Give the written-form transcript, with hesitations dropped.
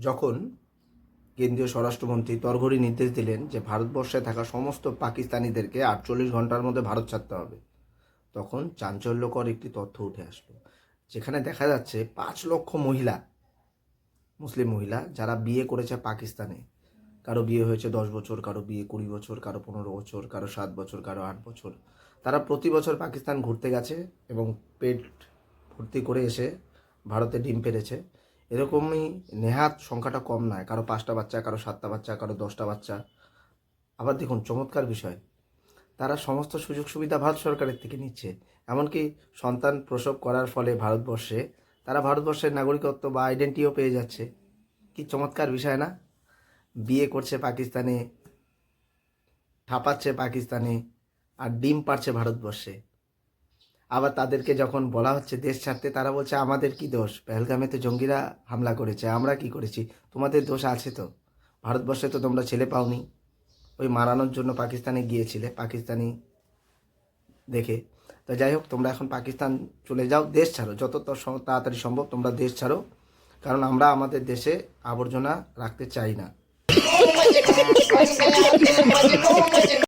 যখন কেন্দ্রীয় স্বরাষ্ট্রমন্ত্রী তড়ঘড়ি নির্দেশ দিলেন যে ভারতবর্ষে থাকা সমস্ত পাকিস্তানিদেরকে 48 ঘন্টার মধ্যে ভারত ছাড়তে হবে, তখন চাঞ্চল্যকর একটি তথ্য উঠে আসলো, যেখানে দেখা যাচ্ছে 5 লক্ষ মহিলা, মুসলিম মহিলা যারা বিয়ে করেছে পাকিস্তানে, কারো বিয়ে হয়েছে 10 বছর, কারো বিয়ে 20 বছর, কারো 15 বছর, কারো 7 বছর, কারো 8 বছর, তারা প্রতি বছর পাকিস্তান ঘুরতে গেছে এবং পেট ভর্তি করে এসে ভারতে ডিম পেড়েছে। এরকমই নেহাত সংখ্যাটা কম নয়, কারো 5টা বাচ্চা, কারো 7টা বাচ্চা, কারো 10টা বাচ্চা। আবার দেখুন চমৎকার বিষয়, তারা সমস্ত সুযোগ সুবিধা ভারত সরকারের থেকে নিচ্ছে। এমনকি সন্তান প্রসব করার ফলে ভারতবর্ষে তারা ভারতবর্ষের নাগরিকত্ব বা আইডেন্টিটিও পেয়ে যাচ্ছে। কি চমৎকার বিষয় না? বিয়ে করছে পাকিস্তানে, ঠাপাচ্ছে পাকিস্তানে, আর ডিম পাড়ছে ভারতবর্ষে। আবার তাদেরকে যখন বলা হচ্ছে দেশ ছাড়তে, তারা বলছে আমাদের কি দোষ, পেহেলগামে তো জঙ্গিরা হামলা করেছে, আমরা কি করেছি, তোমাদের দোষ আছে তো, ভারতবর্ষে তো তোমরা ছেলে পাওনি, ওই মারানোর জন্য পাকিস্তানে গিয়েছিলে, পাকিস্তানি দেখে। তো যাই হোক, তোমরা এখন পাকিস্তান চলে যাও, দেশ ছাড়ো, যত তাড়াতাড়ি সম্ভব তোমরা দেশ ছাড়ো, কারণ আমরা আমাদের দেশে আবর্জনা রাখতে চাই না।